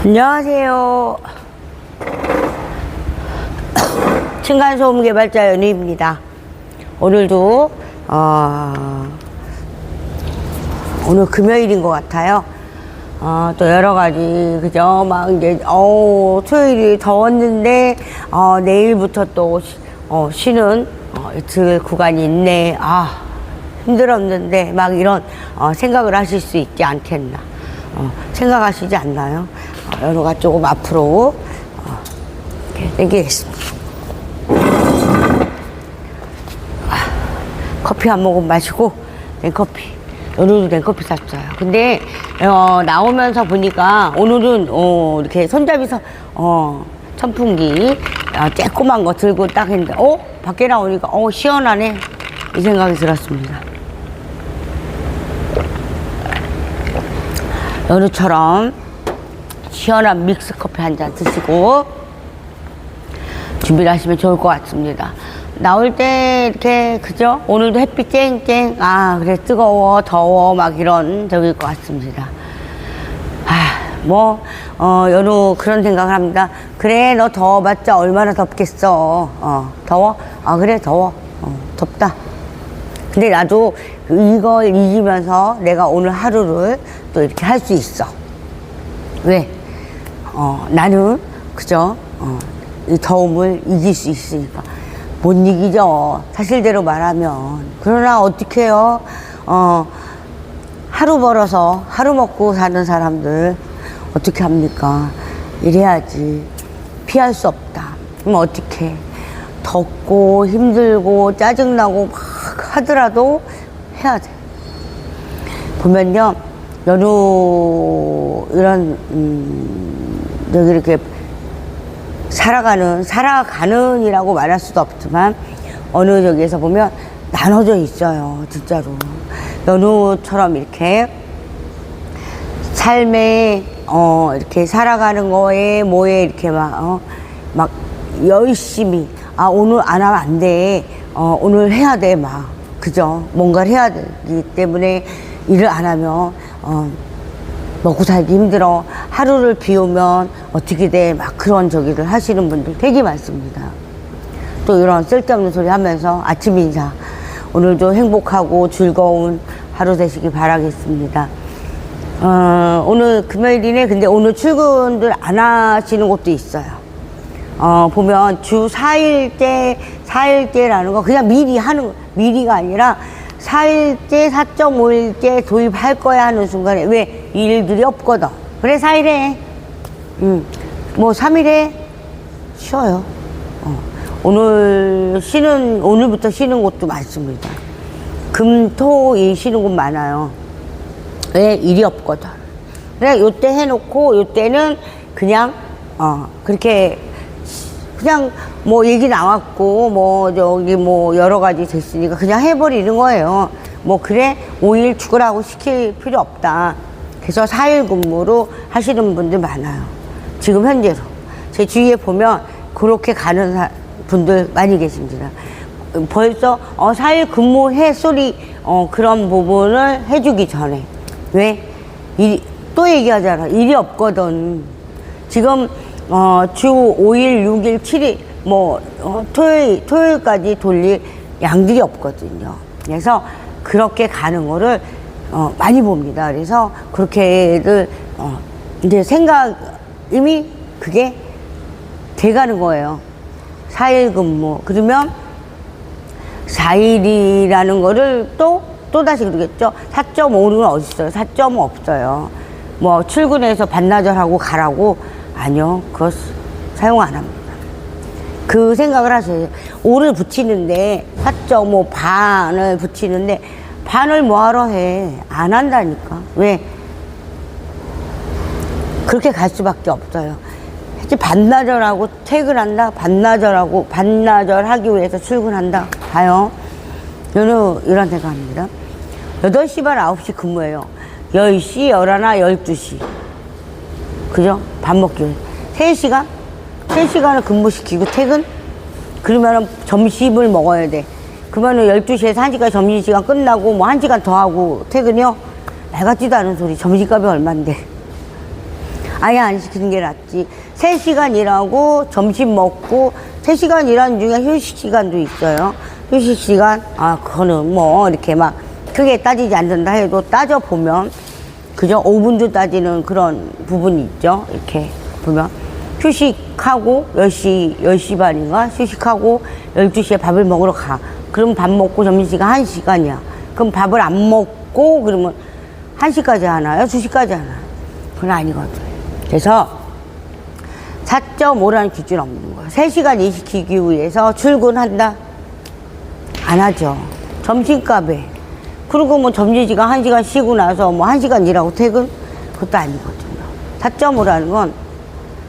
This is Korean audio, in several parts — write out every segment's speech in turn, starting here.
안녕하세요. 층간소음 개발자 연희입니다. 오늘도 오늘 금요일인 것 같아요. 또 여러 가지 그죠? 막 이제 토요일이 더웠는데 내일부터 또 쉬는 이틀 구간이 있네. 힘들었는데 막 이런 생각을 하실 수 있지 않겠나. 생각하시지 않나요? 연우가 조금 앞으로 이렇게 당기겠습니다. 커피 한 모금 마시고 냉커피. 오늘도 냉커피 샀어요. 근데 나오면서 보니까 오늘은 이렇게 손잡이서 선풍기 쬐꼬만 거 들고 딱 했는데 밖에 나오니까 시원하네 이 생각이 들었습니다. 연우처럼 시원한 믹스커피 한 잔 드시고 준비를 하시면 좋을 것 같습니다. 나올 때 이렇게 그죠? 오늘도 햇빛 쨍쨍 그래 뜨거워 더워 막 이런 적일 것 같습니다. 연우 그런 생각을 합니다. 그래 너 더워봤자 얼마나 덥겠어. 더워? 그래 더워. 덥다. 근데 나도 이걸 이기면서 내가 오늘 하루를 또 이렇게 할 수 있어. 왜? 나는 그죠? 이 더움을 이길 수 있으니까. 못 이기죠. 사실대로 말하면. 그러나 어떻게 해요? 하루 벌어서 하루 먹고 사는 사람들 어떻게 합니까? 이래야지. 피할 수 없다. 그럼 어떻게? 덥고 힘들고 짜증나고 막 하더라도 해야 돼. 보면요, 연우 이런 여기 이렇게 살아가는이라고 말할 수도 없지만 어느 저기에서 보면 나눠져 있어요. 진짜로 연우처럼 이렇게 삶에 이렇게 살아가는 거에 뭐에 이렇게 막 열심히 오늘 안 하면 안 돼. 오늘 해야 돼. 막 그죠? 뭔가를 해야 되기 때문에 일을 안 하면 먹고 살기 힘들어. 하루를 비우면 어떻게 돼? 막 그런 저기를 하시는 분들 되게 많습니다. 또 이런 쓸데없는 소리 하면서 아침 인사. 오늘도 행복하고 즐거운 하루 되시기 바라겠습니다. 오늘 금요일이네. 근데 오늘 출근들 안 하시는 곳도 있어요. 보면 주 4일째라는 거 그냥 미리가 아니라 4일째, 4.5일째 도입할 거야 하는 순간에 왜 일들이 없거든. 그래 4일에 뭐 3일에 쉬어요. 오늘부터 쉬는 곳도 많습니다. 금, 토, 일 쉬는 곳 많아요. 왜? 일이 없거든. 그래 요때 해놓고 요때는 그냥 그렇게 그냥 뭐 얘기 나왔고 뭐 저기 뭐 여러 가지 됐으니까 그냥 해버리는 거예요. 뭐 그래 5일 축구라고 시킬 필요 없다. 그래서 4일 근무로 하시는 분들 많아요. 지금 현재로 제 주위에 보면 그렇게 가는 분들 많이 계십니다. 벌써 4일 근무해 소리 그런 부분을 해주기 전에 왜? 또 얘기하잖아. 일이 없거든. 지금 주 5일, 6일, 7일, 토요일까지 돌릴 양들이 없거든요. 그래서 그렇게 가는 거를, 많이 봅니다. 그래서 그렇게들, 이제 이미 그게 돼가는 거예요. 4일 근무. 그러면 4일이라는 거를 또다시 그러겠죠. 4.5는 어디 있어요? 4.5 없어요. 뭐 출근해서 반나절 하고 가라고 아니요. 그거 사용 안 합니다. 그 생각을 하세요. 5를 붙이는데 4.5 반을 붙이는데 반을 뭐하러 해. 안 한다니까. 왜? 그렇게 갈 수밖에 없어요. 반나절하고 퇴근한다. 반나절 하기 위해서 출근한다. 봐요. 저는 이런 생각합니다. 8시 반 9시 근무해요. 10시, 11시, 12시. 그죠? 밥 먹기 위해 3시간을 근무시키고 퇴근? 그러면 점심을 먹어야 돼. 그러면 12시에서 1시까지 점심시간 끝나고 뭐 1시간 더 하고 퇴근이요? 말 같지도 않은 소리. 점심값이 얼만데. 아예 안 시키는 게 낫지. 3시간 일하고 점심 먹고 3시간 일하는 중에 휴식 시간도 있어요. 휴식 시간, 그거는 뭐 이렇게 막 크게 따지지 않는다 해도 따져보면, 그죠? 5분도 따지는 그런 부분이 있죠. 이렇게 보면. 휴식하고 10시 반인가? 휴식하고 12시에 밥을 먹으러 가. 그럼 밥 먹고 점심시간 1시간이야. 그럼 밥을 안 먹고 그러면 1시까지 하나요? 2시까지 하나요? 그건 아니거든. 그래서 4.5라는 기준 없는 거야. 3시간 일 시키기 위해서 출근한다? 안 하죠. 점심값에. 그리고 뭐 점심시간 1시간 쉬고 나서 뭐 1시간 일하고 퇴근? 그것도 아니거든요. 4.5라는 건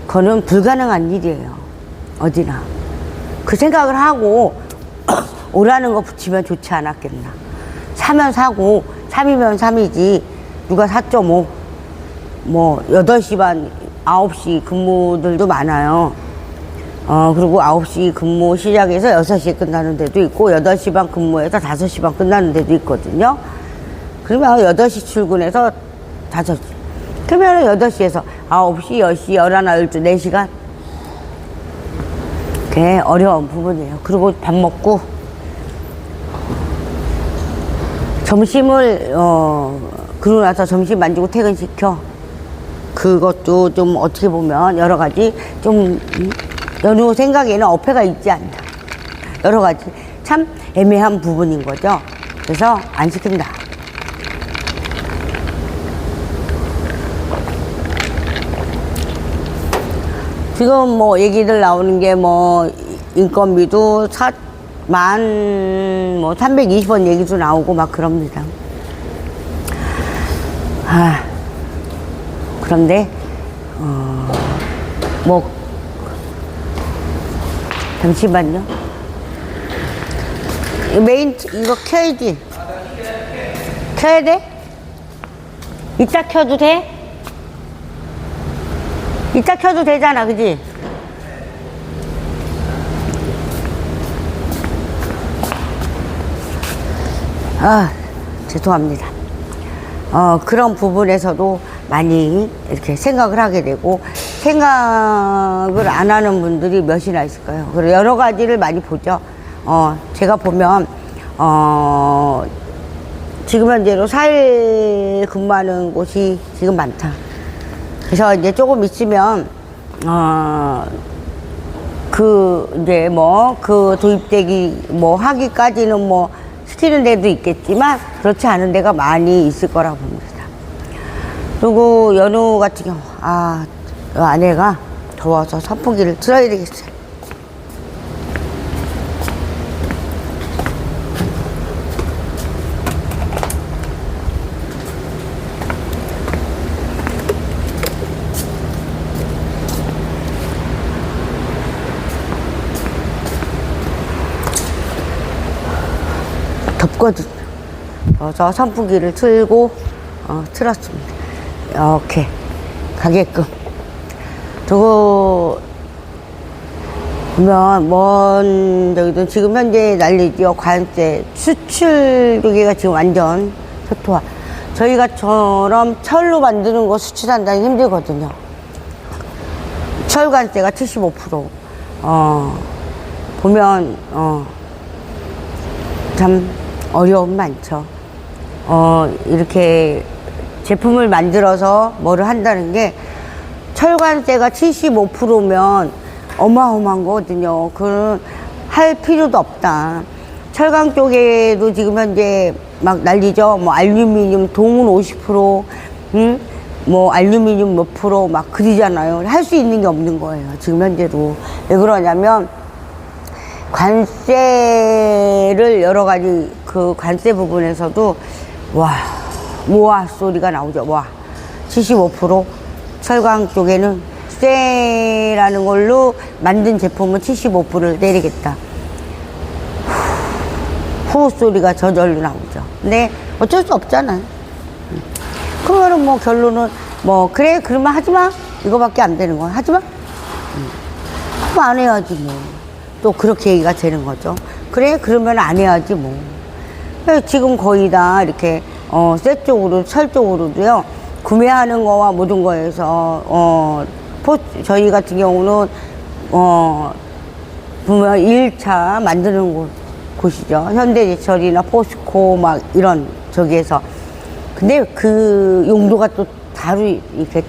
그거는 불가능한 일이에요. 어디나. 그 생각을 하고 오라는 거 붙이면 좋지 않았겠나. 4면 4고 3이면 3이지 누가 4.5. 뭐 8시 반 9시 근무들도 많아요. 그리고 9시 근무 시작해서 6시에 끝나는 데도 있고 8시 반 근무해서 5시 반 끝나는 데도 있거든요. 그러면 8시 출근해서 5시. 그러면 8시에서 9시, 10시, 11, 12, 4시간. 그게 어려운 부분이에요. 그리고 밥 먹고 점심을 그러고 나서 점심 만지고 퇴근시켜. 그것도 좀 어떻게 보면 여러 가지 좀 연우 생각에는 어폐가 있지 않나. 여러 가지 참 애매한 부분인 거죠. 그래서 안 시킨다. 지금 뭐 얘기들 나오는 게 뭐 인건비도 320원 얘기도 나오고 막 그럽니다. 그런데 뭐 잠시만요. 메인 이거 켜야지. 켜야 돼? 이따 켜도 돼? 이따 켜도 되잖아, 그지? 죄송합니다. 그런 부분에서도 많이 이렇게 생각을 하게 되고, 생각을 안 하는 분들이 몇이나 있을까요? 그리고 여러 가지를 많이 보죠. 제가 보면, 지금 현재로 4일 근무하는 곳이 지금 많다. 그래서 이제 조금 있으면, 이제 그 도입되기, 하기까지는 시키는 데도 있겠지만, 그렇지 않은 데가 많이 있을 거라고 봅니다. 그리고 연우 같은 경우, 아내가 더워서 선풍기를 틀어야 되겠어요. 덥거든요. 그래서 선풍기를 틀고 틀었습니다. 이렇게 가게끔. 그리고 보면 저기도 지금 현재 난리죠. 관세 수출 교계가 지금 완전 초토화. 저희가처럼 철로 만드는 거 수출한다니 힘들거든요. 철 관세가 75%. 보면 참 어려움 많죠. 이렇게 제품을 만들어서 뭐를 한다는 게 철관세가 75%면 어마어마한 거거든요. 그건 할 필요도 없다. 철강 쪽에도 지금 현재 막 난리죠. 알루미늄 동은 50%, 알루미늄 몇 프로 막 그러잖아요. 할 수 있는 게 없는 거예요. 지금 현재도. 왜 그러냐면 관세를 여러 가지 그 관세 부분에서도 우와 소리가 나오죠. 75% 철강 쪽에는 쇠라는 걸로 만든 제품은 75%를 내리겠다. 후 소리가 저절로 나오죠. 근데 어쩔 수 없잖아요. 그러면 결론은 그래 그러면 하지마 이거밖에 안 되는 거야. 하지마. 그럼 안 해야지 또 그렇게 얘기가 되는 거죠. 그래 그러면 안 해야지 지금 거의 다 이렇게 쇠 쪽으로 철 쪽으로도요 구매하는 거와 모든 거에서 저희 같은 경우는 보면 1차 만드는 곳이죠. 현대제철이나 포스코 막 이런 저기에서. 근데 그 용도가 또 이렇게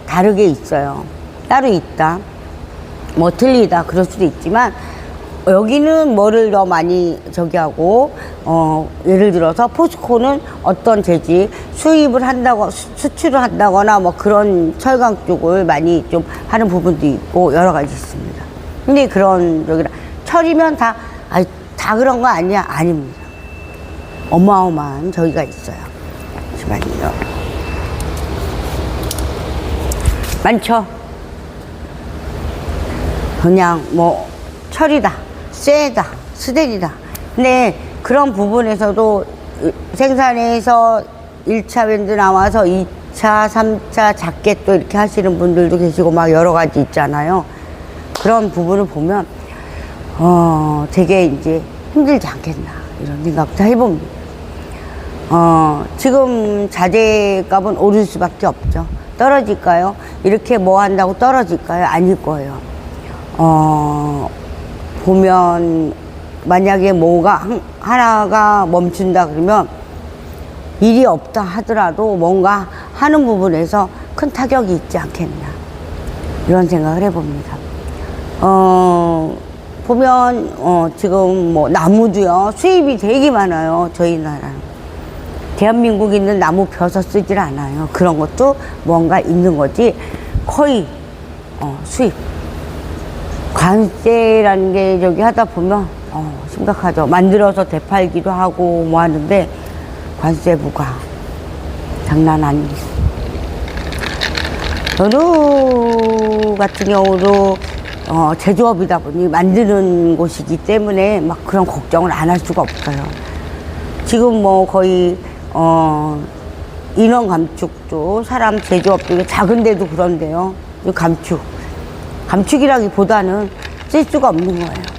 다르게 있어요. 따로 있다. 뭐 틀리다 그럴 수도 있지만 여기는 뭐를 더 많이 저기 하고 예를 들어서 포스코는 어떤 재질 수입을 한다고 수출을 한다거나 뭐 그런 철강 쪽을 많이 좀 하는 부분도 있고 여러 가지 있습니다. 근데 그런 저기라 철이면 다 그런 거 아니야? 아닙니다. 어마어마한 저기가 있어요. 잠시만요. 많죠. 그냥 뭐 철이다, 쇠다, 스텐이다. 근데 그런 부분에서도 생산해서 1차 밴드 나와서 2차, 3차 작게 또 이렇게 하시는 분들도 계시고 막 여러 가지 있잖아요. 그런 부분을 보면 되게 이제 힘들지 않겠나 이런 생각도 해봅니다. 지금 자재값은 오를 수밖에 없죠. 떨어질까요? 이렇게 뭐 한다고 떨어질까요? 아닐 거예요. 보면 만약에 뭐가 하나가 멈춘다 그러면 일이 없다 하더라도 뭔가 하는 부분에서 큰 타격이 있지 않겠나 이런 생각을 해봅니다. 보면 지금 뭐 나무도요 수입이 되게 많아요. 저희 나라는 대한민국에 있는 나무 벼서 쓰질 않아요. 그런 것도 뭔가 있는 거지 거의 수입 관세라는 게 저기 하다 보면 심각하죠. 만들어서 되팔기도 하고 뭐 하는데 관세 부과 장난 아닙니다. 연우 같은 경우도 제조업이다 보니 만드는 곳이기 때문에 막 그런 걱정을 안 할 수가 없어요. 지금 뭐 거의 인원 감축도 제조업도 작은데도 그런데요. 감축이라기보다는 쓸 수가 없는 거예요.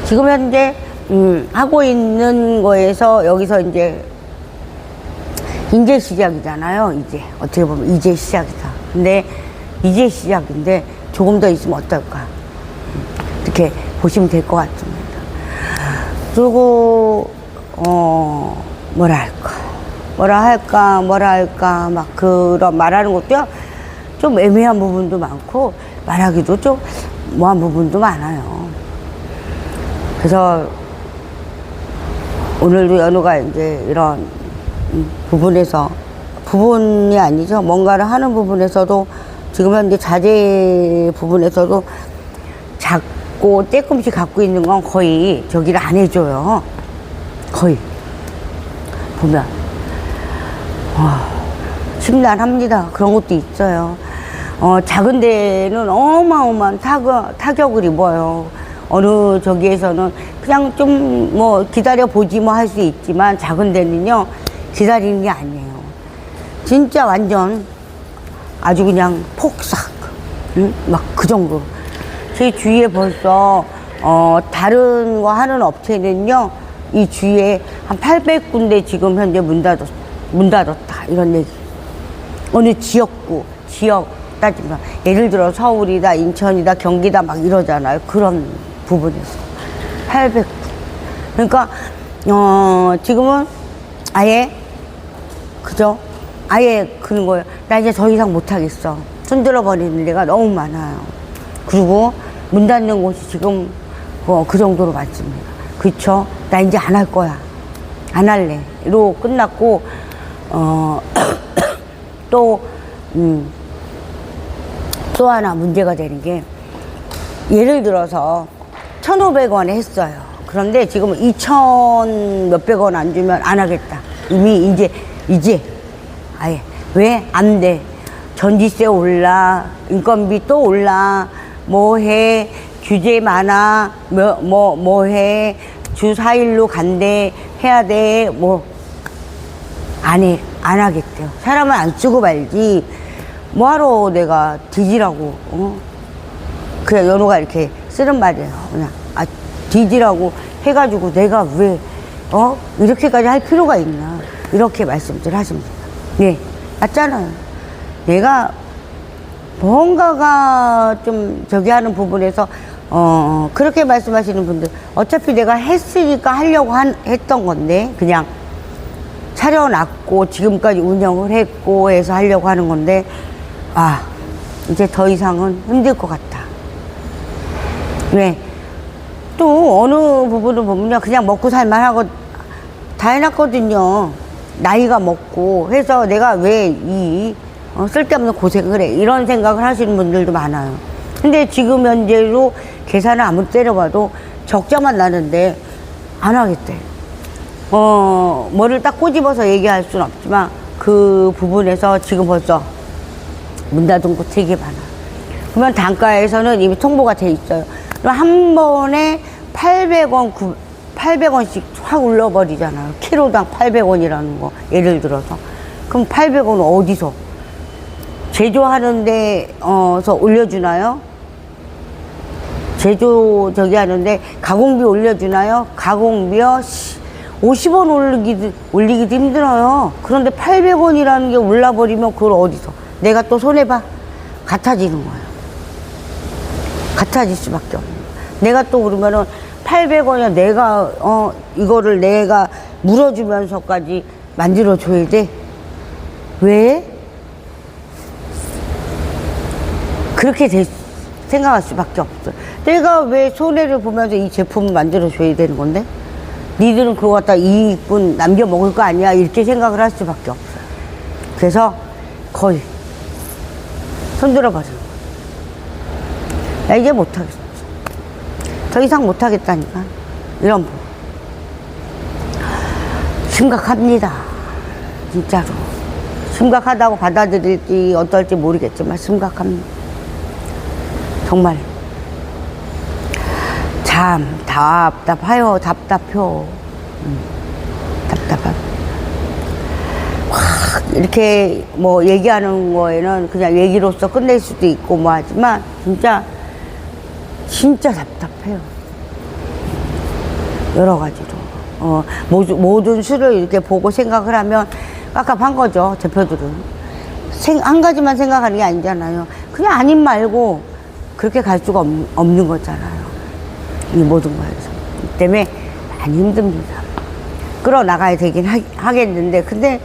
지금 현재 하고 있는 거에서 여기서 이제 시작이잖아요. 이제 어떻게 보면 이제 시작이다. 근데 이제 시작인데 조금 더 있으면 어떨까 이렇게 보시면 될 것 같습니다. 그리고 뭐라 할까 막 그런 말하는 것도 좀 애매한 부분도 많고 말하기도 좀 뭐한 부분도 많아요. 그래서 오늘도 연우가 이제 이런 부분이 아니죠. 뭔가를 하는 부분에서도 지금 현재 자재 부분에서도 작고 조금씩 갖고 있는 건 거의 저기를 안 해줘요. 거의 보면 심란합니다. 그런 것도 있어요. 작은 데는 어마어마한 타격을 입어요. 어느 저기에서는 그냥 좀 뭐 기다려 보지 뭐 할 수 있지만 작은 데는요 기다리는 게 아니에요. 진짜 완전 아주 그냥 폭삭 막 그 정도. 제 주위에 벌써 다른 거 하는 업체는요 이 주위에 한 800군데 지금 현재 문 닫았다 이런 얘기. 어느 지역 따지면 예를 들어 서울이다 인천이다 경기다 막 이러잖아요. 그런 부분에서 800군. 그러니까 지금은 아예 그런 거예요. 나 이제 더 이상 못하겠어. 손들어 버리는 데가 너무 많아요. 그리고 문 닫는 곳이 지금 그 정도로 많습니다. 그쵸? 나 이제 안 할 거야. 안 할래. 로 끝났고 또 하나 문제가 되는 게 예를 들어서 1,500원에 했어요. 그런데 지금 2,000 몇백 원 안 주면 안 하겠다. 이미 이제 아예 왜 안 돼? 전기세 올라, 인건비 또 올라, 뭐해, 규제 많아, 뭐해, 주 4일로 간대, 해야 돼, 뭐 안 하겠대요. 사람은 안 쓰고 말지. 뭐하러 내가 뒤지라고, 그냥 연호가 이렇게 쓰는 말이에요. 그냥, 뒤지라고 해가지고 내가 왜 이렇게까지 할 필요가 있나. 이렇게 말씀들 하십니다. 네, 맞잖아요. 내가 뭔가가 좀 저기 하는 부분에서, 그렇게 말씀하시는 분들, 어차피 내가 했으니까 하려고 했던 건데, 그냥 차려놨고, 지금까지 운영을 했고 해서 하려고 하는 건데, 이제 더 이상은 힘들 것 같다. 왜? 또 어느 부분을 보면요, 그냥 먹고 살만하고 다 해놨거든요. 나이가 먹고 해서 내가 왜 쓸데없는 고생을 해, 이런 생각을 하시는 분들도 많아요. 근데 지금 현재로 계산을 아무리 때려봐도 적자만 나는데 안 하겠대. 뭐를 딱 꼬집어서 얘기할 수는 없지만 그 부분에서 지금 벌써 문 닫은 곳 되게 많아. 그러면 단가에서는 이미 통보가 돼 있어요. 그럼 한 번에 800원씩 확 올려버리잖아요. 키로당 800원이라는 거, 예를 들어서. 그럼 800원은 어디서? 제조하는 데서 올려주나요? 제조 저기 하는데 가공비 올려주나요? 가공비요? 50원 올리기도 힘들어요. 그런데 800원이라는 게 올라버리면 그걸 어디서? 내가 또 손해봐? 같아지는 거예요. 같아질 수밖에 없는 거예요. 내가 또 그러면은 800원이야. 내가 이거를 내가 물어주면서까지 만들어줘야 돼? 왜? 그렇게 생각할 수밖에 없어. 내가 왜 손해를 보면서 이 제품을 만들어줘야 되는 건데? 니들은 그거 갖다 이익분 남겨 먹을 거 아니야? 이렇게 생각을 할 수밖에 없어요. 그래서 거의 손들어 버리는 거야. 나 이제 못하겠어. 더 이상 못하겠다니까. 이런 부분. 심각합니다. 진짜로. 심각하다고 받아들일지 어떨지 모르겠지만 심각합니다. 정말. 참 답답해요. 답답해요. 답답하고. 이렇게 뭐 얘기하는 거에는 그냥 얘기로서 끝낼 수도 있고 뭐 하지만 진짜 답답해요. 여러 가지로. 모든 수를 이렇게 보고 생각을 하면 깝깝한 거죠, 대표들은. 한 가지만 생각하는 게 아니잖아요. 그냥 아님 말고 그렇게 갈 수가 없는 거잖아요. 이 모든 거에서. 이 때문에 많이 힘듭니다. 끌어나가야 되긴 하겠는데, 근데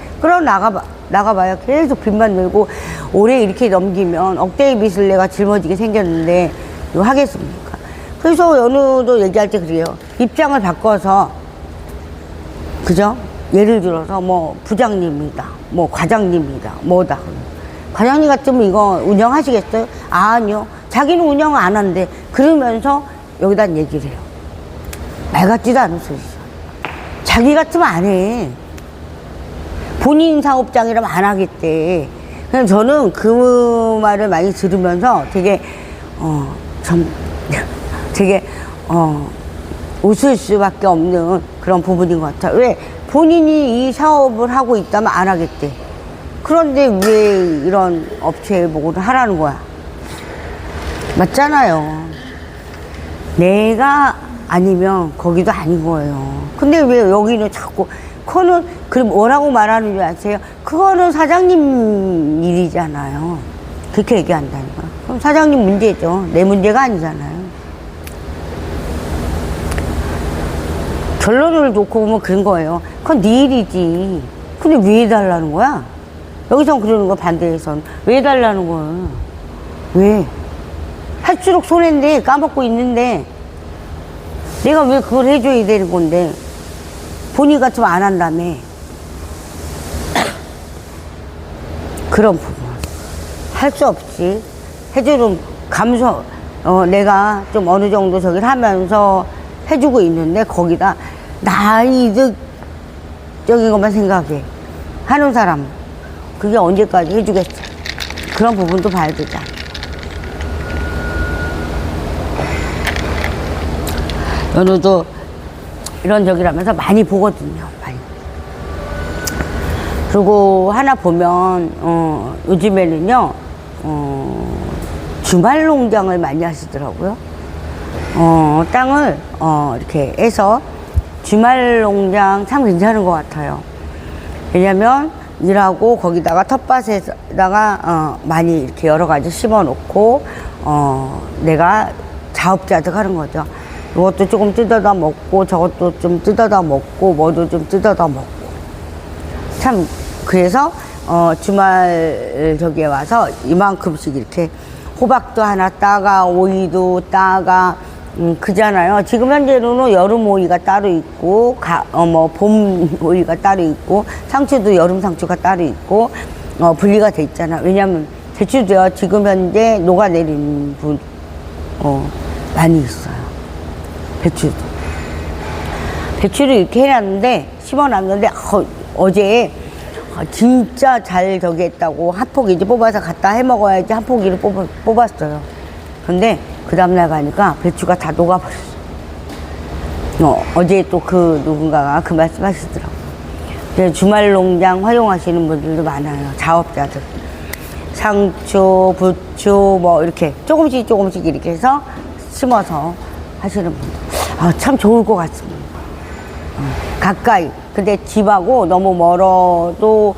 나가봐야 계속 빚만 늘고, 올해 이렇게 넘기면 억대의 빚을 내가 짊어지게 생겼는데, 이거 하겠습니까? 그래서 연우도 얘기할 때 그래요. 입장을 바꿔서, 그죠? 예를 들어서 뭐 부장님이다, 뭐 과장님이다, 뭐다. 과장님 같으면 이거 운영하시겠어요? 아니요. 자기는 운영 안 한대. 그러면서 여기다 얘기를 해요. 말 같지도 않은 소리죠. 자기 같으면 안 해. 본인 사업장이라면 안 하겠대. 그냥 저는 그 말을 많이 들으면서 되게 웃을 수밖에 없는 그런 부분인 것 같아요. 왜? 본인이 이 사업을 하고 있다면 안 하겠대. 그런데 왜 이런 업체에 보고를 하라는 거야? 맞잖아요. 내가 아니면 거기도 아닌 거예요. 근데 왜 여기는 자꾸, 그거는, 그럼 뭐라고 말하는 줄 아세요? 그거는 사장님 일이잖아요. 그렇게 얘기한다니까. 그럼 사장님 문제죠. 내 문제가 아니잖아요. 결론을 놓고 보면 그런 거예요. 그건 네 일이지. 근데 왜 해달라는 거야? 여기선 그러는 거, 반대에선. 왜 해달라는 거야? 왜? 할수록 손해인데, 까먹고 있는데, 내가 왜 그걸 해줘야 되는 건데, 본인 같으면 안 한다며. 그런 부분. 할 수 없지. 해주는 내가 좀 어느 정도 저기를 하면서 해주고 있는데, 거기다 나이득적인 것만 생각해. 하는 사람. 그게 언제까지 해주겠어. 그런 부분도 봐야 되잖아. 연우도 이런 저기라면서 많이 보거든요. 많이. 그리고 하나 보면 요즘에는요 주말 농장을 많이 하시더라고요. 땅을 이렇게 해서 주말 농장 참 괜찮은 것 같아요. 왜냐면 일하고 거기다가 텃밭에다가 많이 이렇게 여러 가지 심어 놓고 내가 자업자득 하는 거죠. 이것도 조금 뜯어다 먹고 저것도 좀 뜯어다 먹고 뭐도 좀 뜯어다 먹고 참 그래서 주말 저기에 와서 이만큼씩 이렇게 호박도 하나 따가 오이도 따가 그잖아요. 지금 현재로는 여름 오이가 따로 있고 봄 오이가 따로 있고 상추도 여름 상추가 따로 있고 분리가 돼 있잖아. 왜냐면 배추도요 지금 현재 녹아내린 분 많이 있어요. 배추를 이렇게 해놨는데 심어놨는데 어제 진짜 잘 저기 했다고 한 포기 이제 뽑아서 갖다 해 먹어야지 한 포기를 뽑았어요. 근데 그 다음날 가니까 배추가 다 녹아버렸어. 어제 또 그 누군가가 그 말씀 하시더라고요. 주말 농장 활용하시는 분들도 많아요. 자업자들. 상추, 부추, 뭐 이렇게 조금씩 이렇게 해서 심어서 하시는 분들. 참 좋을 것 같습니다. 가까이. 근데 집하고 너무 멀어도,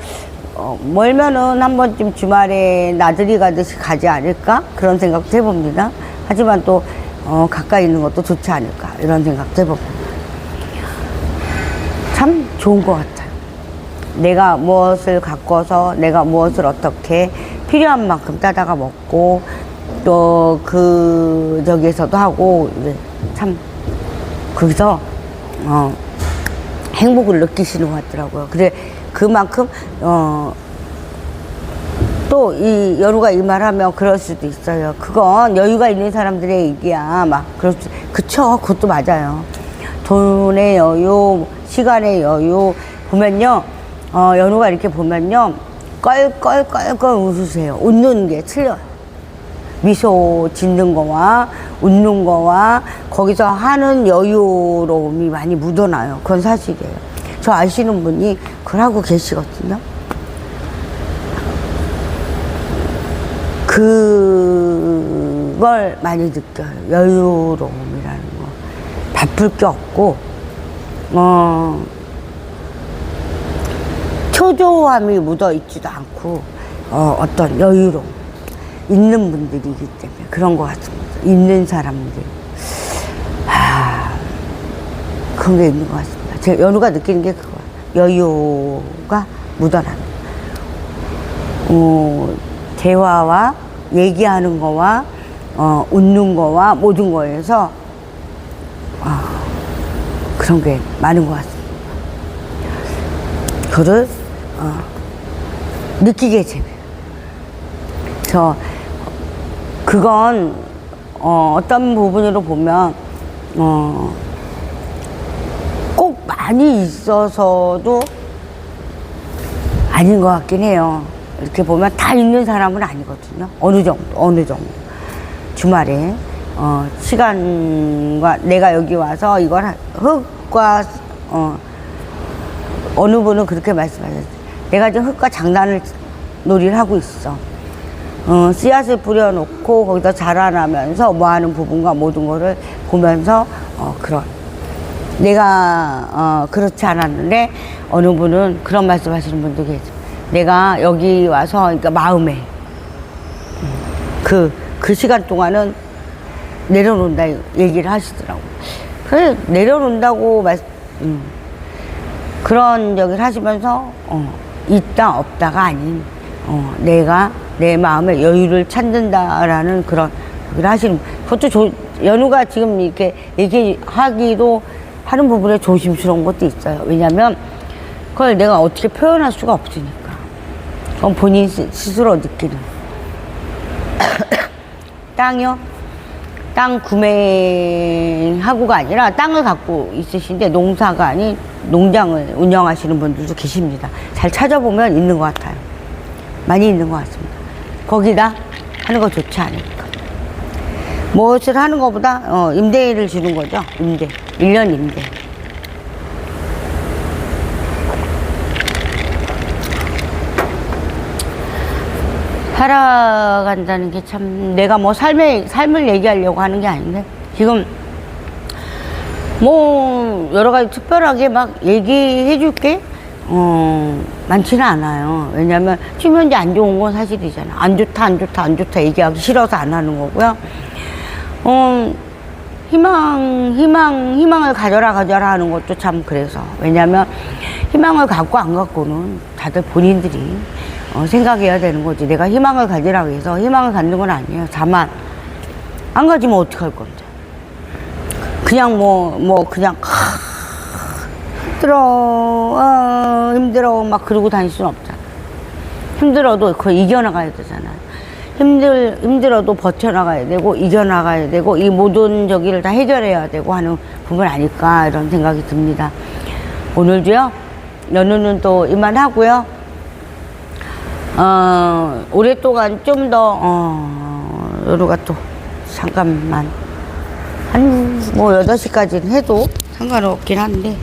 멀면은 한 번쯤 주말에 나들이 가듯이 가지 않을까? 그런 생각도 해봅니다. 하지만 또, 가까이 있는 것도 좋지 않을까? 이런 생각도 해봅니다. 참 좋은 것 같아요. 내가 무엇을 가꿔서 내가 무엇을 어떻게 필요한 만큼 따다가 먹고, 또 저기에서도 하고, 참, 거기서, 행복을 느끼시는 것 같더라고요. 그래, 그만큼, 또 이 연우가 이 말하면 그럴 수도 있어요. 그건 여유가 있는 사람들의 얘기야. 그쵸. 그것도 맞아요. 돈의 여유, 시간의 여유, 보면요, 연우가 이렇게 보면요, 껄껄껄껄 웃으세요. 웃는 게 틀려요. 미소 짓는 거와 웃는 거와 거기서 하는 여유로움이 많이 묻어나요. 그건 사실이에요. 저 아시는 분이 그러고 계시거든요. 그걸 많이 느껴요. 여유로움이라는 거. 바쁠 게 없고 초조함이 묻어 있지도 않고 어떤 여유로움 있는 분들이기 때문에 그런 것 같습니다. 있는 사람들. 그런 게 있는 것 같습니다. 제 연우가 느끼는 게 그거예요. 여유가 묻어나는 대화와 얘기하는 거와 웃는 거와 모든 거에서 그런 게 많은 것 같습니다. 그거를 느끼게 됩니다. 그건 어떤 부분으로 보면 꼭 많이 있어서도 아닌 것 같긴 해요. 이렇게 보면 다 있는 사람은 아니거든요. 어느 정도 주말에 시간과 내가 여기 와서 이걸 흙과 어느 분은 그렇게 말씀하셨어요. 내가 지금 흙과 장난을 놀이를 하고 있어. 씨앗을 뿌려놓고 거기다 자라나면서 뭐 하는 부분과 모든 거를 보면서 내가 그렇지 않았는데 어느 분은 그런 말씀 하시는 분도 계세요. 내가 여기 와서 그러니까 마음에 그 시간 동안은 내려놓는다 얘기를 하시더라고요. 그래 내려놓는다고 그런 얘기를 하시면서 있다 없다가 아닌 내가 내 마음의 여유를 찾는다라는 그런 얘기를 하시는, 그것도 연우가 지금 이렇게 얘기하기도 하는 부분에 조심스러운 것도 있어요. 왜냐면 그걸 내가 어떻게 표현할 수가 없으니까. 그건 본인 스스로 느끼는. 땅이요? 땅 구매하고가 아니라 땅을 갖고 있으신데 농사가 아닌 농장을 운영하시는 분들도 계십니다. 잘 찾아보면 있는 것 같아요. 많이 있는 것 같습니다. 거기다 하는 거 좋지 않을까. 무엇을 하는 것보다 임대를 주는 거죠. 임대. 1년 임대. 살아간다는 게 참, 내가 뭐 삶을 얘기하려고 하는 게 아닌데, 지금 뭐 여러 가지 특별하게 막 얘기해 줄게 많지는 않아요. 왜냐면 지금 현재 안 좋은 건 사실이잖아. 안 좋다 안 좋다 안 좋다 얘기하기 싫어서 안 하는 거고요. 희망을 가져라 하는 것도 참 그래서. 왜냐면 희망을 갖고 안 갖고는 다들 본인들이 생각해야 되는 거지. 내가 희망을 가지라고 해서 희망을 갖는 건 아니에요. 다만 안 가지면 어떡할 건데. 그냥 그냥 힘들어 막 그러고 다닐 수는 없잖아. 힘들어도 그걸 이겨나가야 되잖아. 힘들어도 버텨나가야 되고 이겨나가야 되고 이 모든 저기를 다 해결해야 되고 하는 부분 아닐까 이런 생각이 듭니다. 오늘도요 연우는 또 이만하고요. 오랫동안 좀 더 연우가 또 잠깐만 한 뭐 8시까지는 해도 상관없긴 한데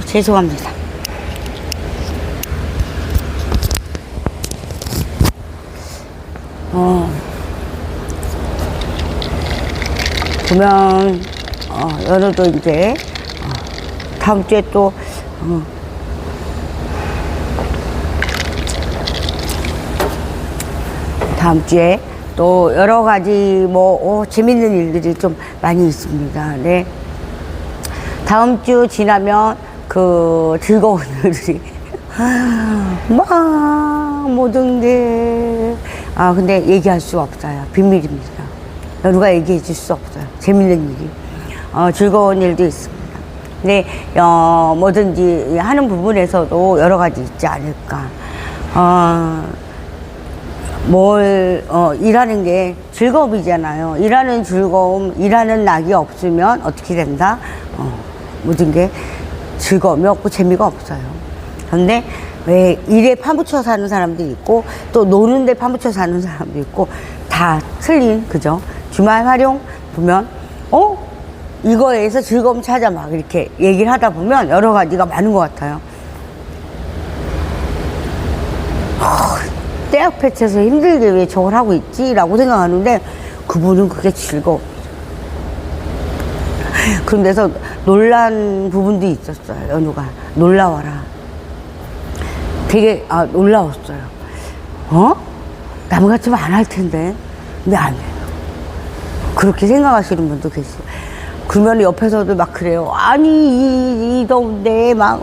죄송합니다. 보면 연우도 이제 다음 주에 또 다음 주에 또 여러 가지 재밌는 일들이 좀 많이 있습니다. 네. 다음 주 지나면 그 즐거운 일들이 막 모든 게 근데 얘기할 수 없어요. 비밀입니다. 누가 얘기해 줄 수 없어요. 재밌는 일이 즐거운 일도 있습니다. 근데 뭐든지 하는 부분에서도 여러 가지 있지 않을까. 일하는 게 즐거움이잖아요. 일하는 즐거움, 일하는 낙이 없으면 어떻게 된다? 모든 게 즐거움이 없고 재미가 없어요. 그런데 왜 일에 파묻혀 사는 사람도 있고 또 노는데 파묻혀 사는 사람도 있고 다 틀린 그죠? 주말 활용 보면 이거에서 즐거움 찾아 막 이렇게 얘기를 하다 보면 여러 가지가 많은 것 같아요. 때 앞에 쳐서 힘들게 왜 저걸 하고 있지? 라고 생각하는데 그분은 그게 즐거워. 그런 데서 놀란 부분도 있었어요. 연우가 놀라워라. 되게 놀라웠어요. 남 같으면 안 할 텐데 근데 안 해요. 그렇게 생각하시는 분도 계세요. 그러면 옆에서도 막 그래요. 아니 이 더운데 막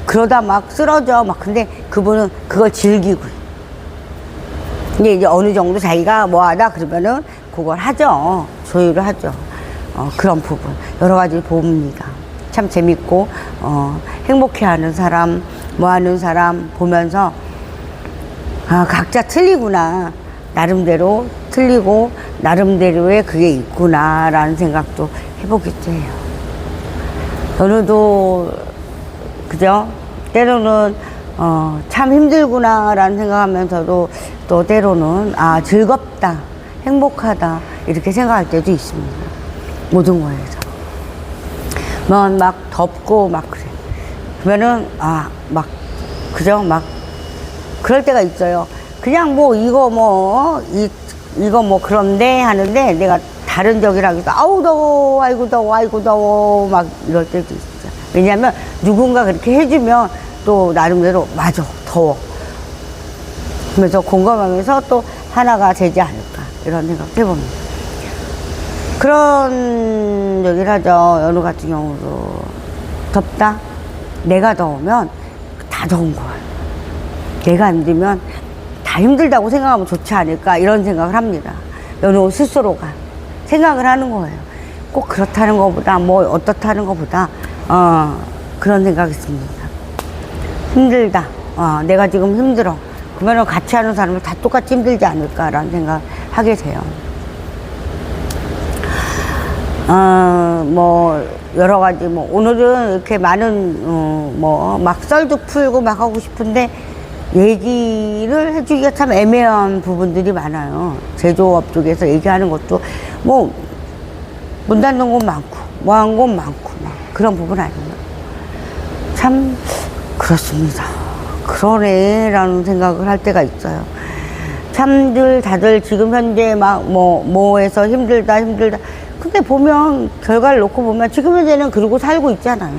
그러다 막 쓰러져 막. 근데 그분은 그걸 즐기고 근데 이제 어느 정도 자기가 뭐하다 그러면은 그걸 하죠. 조율을 하죠. 그런 부분 여러 가지 봅니다. 참 재밌고 행복해하는 사람 뭐하는 사람 보면서 각자 틀리구나. 나름대로 틀리고 나름대로의 그게 있구나 라는 생각도 해보기도 해요. 연우도 그죠? 때로는 참 힘들구나 라는 생각하면서도 또 때로는 즐겁다 행복하다 이렇게 생각할 때도 있습니다. 모든 거에서 막 덥고 막 그래 그러면은 막 그죠? 막 그럴 때가 있어요. 그냥 뭐 이거 뭐 그런데 하는데 내가 다른 적이라기도 아우 더워 아이고 더워 아이고 더워 막 이럴 때도 있어요. 왜냐하면 누군가 그렇게 해주면 또 나름대로 맞아 더워 그러면서 공감하면서 또 하나가 되지 않을까 이런 생각 해봅니다. 그런 얘기를 하죠. 연우 같은 경우도 덥다 내가 더우면 다 더운 거야. 내가 안 되면 다 힘들다고 생각하면 좋지 않을까 이런 생각을 합니다. 연우 스스로가 생각을 하는 거예요. 꼭 그렇다는 것보다 뭐 어떻다는 것보다 그런 생각이 있습니다. 힘들다 내가 지금 힘들어 그러면 같이 하는 사람은 다 똑같이 힘들지 않을까라는 생각을 하게 돼요. 뭐 여러 가지 뭐 오늘은 이렇게 많은 막 썰도 풀고 막 하고 싶은데 얘기를 해주기가 참 애매한 부분들이 많아요. 제조업 쪽에서 얘기하는 것도 뭐 문 닫는 곳 많고 뭐 한 곳 많고 막 그런 부분 아니에요. 참 그렇습니다. 그러네 라는 생각을 할 때가 있어요. 참들 다들 지금 현재 막 뭐해서 힘들다 근데 보면 결과를 놓고 보면 지금 현재는 그러고 살고 있잖아요.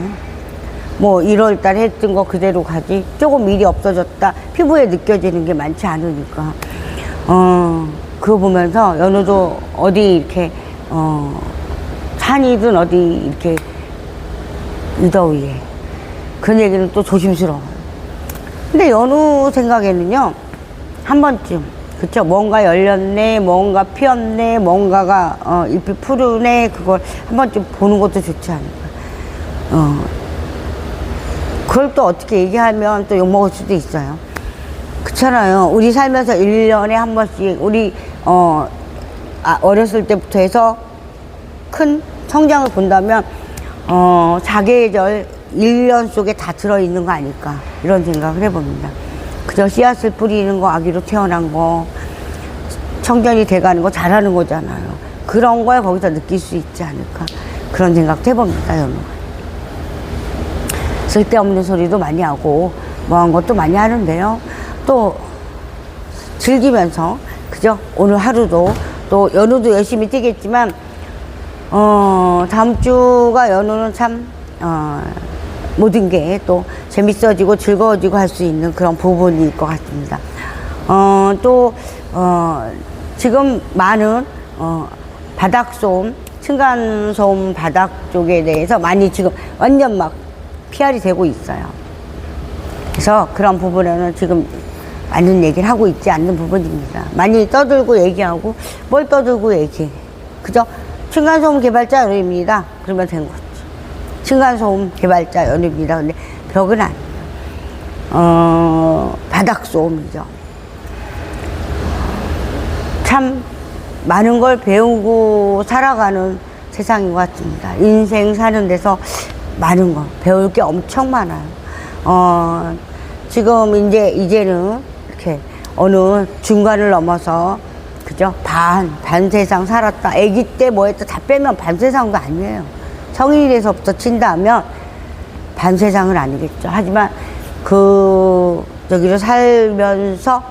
뭐 1월달 했던 거 그대로 가지 조금 일이 없어졌다 피부에 느껴지는 게 많지 않으니까 그거 보면서 연우도 어디 이렇게 산이든 어디 이렇게 이 더위에 그런 얘기는 또 조심스러워요. 근데 연우 생각에는요 한 번쯤 그쵸 뭔가 열렸네 뭔가 피었네 뭔가가 잎이 푸르네 그걸 한 번쯤 보는 것도 좋지 않을까. 그걸 또 어떻게 얘기하면 또 욕먹을 수도 있어요. 그렇잖아요. 우리 살면서 1년에 한 번씩 우리 어렸을 때부터 해서 큰 성장을 본다면 사계절 1년 속에 다 들어있는 거 아닐까 이런 생각을 해봅니다. 그저 씨앗을 뿌리는 거 아기로 태어난 거 청년이 돼가는 거 잘하는 거잖아요. 그런 걸 거기서 느낄 수 있지 않을까 그런 생각도 해봅니다. 연우가 쓸데없는 소리도 많이 하고 뭐한 것도 많이 하는데요. 또 즐기면서 그죠? 오늘 하루도 또 연우도 열심히 뛰겠지만 다음 주가 연우는 참 모든 게 또 재밌어지고 즐거워지고 할 수 있는 그런 부분일 것 같습니다. 또 지금 많은 바닥소음, 층간소음 바닥 쪽에 대해서 많이 지금 완전 막 PR이 되고 있어요. 그래서 그런 부분에는 지금 많은 얘기를 하고 있지 않는 부분입니다. 많이 떠들고 얘기하고 뭘 떠들고 얘기해. 그죠? 층간소음 개발자 연우입니다. 그러면 된 거죠. 층간소음 개발자 연우입니다. 근데 벽은 아니에요. 바닥소음이죠. 참 많은 걸 배우고 살아가는 세상인 것 같습니다. 인생 사는 데서 많은 거 배울 게 엄청 많아요. 지금 이제는 이렇게 어느 중간을 넘어서, 그죠? 반 세상 살았다. 아기 때 뭐 했다 다 빼면 반 세상도 아니에요. 성인이 돼서부터 친다면 반 세상은 아니겠죠. 하지만 저기를 살면서,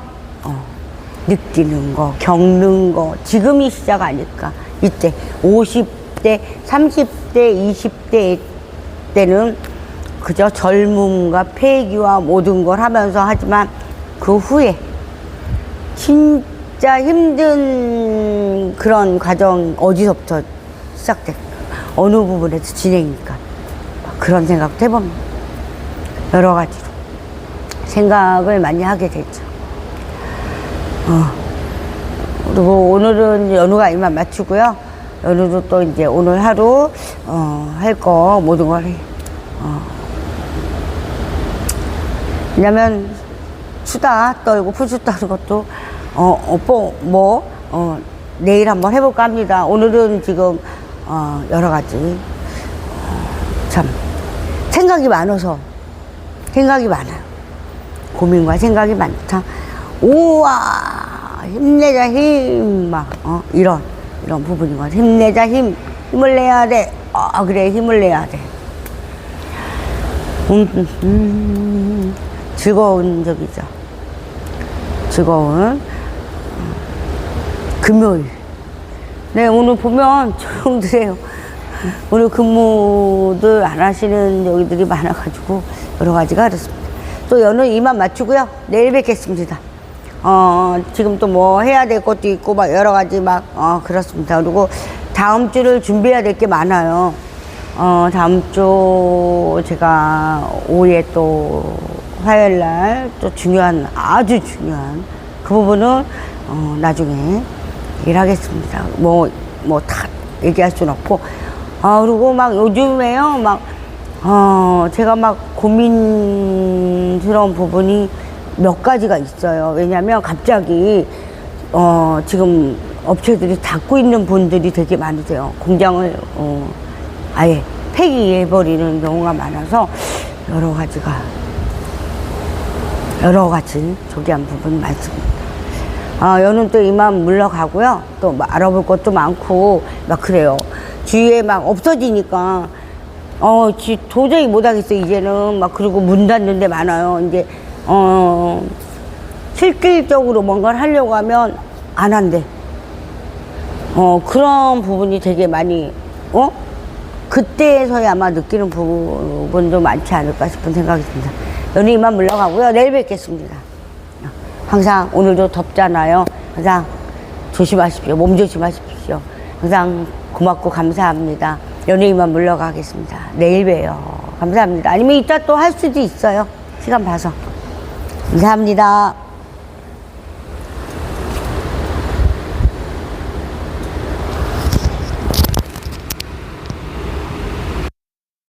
느끼는 거, 겪는 거, 지금이 시작 아닐까. 이때, 50대, 30대, 20대 때는 그저 젊음과 패기와 모든 걸 하면서 하지만 그 후에 진짜 힘든 그런 과정 어디서부터 시작될까? 어느 부분에서 진행일까? 그런 생각도 해봅니다. 여러 가지로 생각을 많이 하게 되죠. 그리고 오늘은 연우가 이만 마치고요. 연우도 또 이제 오늘 하루 할 거 모든 걸 해. 왜냐면 수다 떨고 푸수 떠는 것도 내일 한번 해볼까 합니다. 오늘은 지금 여러 가지 참 생각이 많아요. 고민과 생각이 많다. 우와, 힘내자 힘, 막 이런 부분인 것 같아. 힘내자 힘을 내야 돼. 그래, 힘을 내야 돼. 즐거운 적이죠. 즐거운 금요일. 네, 오늘 보면 조용드래요. 오늘 근무들 안 하시는 여기들이 많아가지고 여러 가지가 그렇습니다. 또 연우 이만 맞추고요. 내일 뵙겠습니다. 지금 또 뭐 해야 될 것도 있고 막 여러 가지 막 그렇습니다. 그리고 다음 주를 준비해야 될 게 많아요. 다음 주 제가 오후에 또 화요일 날 또 아주 중요한 그 부분은 나중에 일하겠습니다. 뭐 다 얘기할 수는 없고. 그리고 막 요즘에요, 제가 막 고민스러운 부분이 몇 가지가 있어요. 왜냐면 갑자기, 지금 업체들이 닫고 있는 분들이 되게 많으세요. 공장을, 아예 폐기해버리는 경우가 많아서 여러 가지 조기한 부분이 많습니다. 연은 또 이만 물러가고요. 또 알아볼 것도 많고, 막 그래요. 주위에 막 없어지니까, 도저히 못하겠어, 이제는. 그리고 문 닫는 데 많아요. 이제, 실질적으로 뭔가를 하려고 하면 안 한대. 그런 부분이 되게 많이, 그때서야 아마 느끼는 부분도 많지 않을까 싶은 생각이 듭니다. 연은 이만 물러가고요. 내일 뵙겠습니다. 항상 오늘도 덥잖아요. 항상 조심하십시오. 몸 조심하십시오. 항상 고맙고 감사합니다. 연예인만 물러가겠습니다. 내일 봬요. 감사합니다. 아니면 이따 또 할 수도 있어요. 시간 봐서. 감사합니다.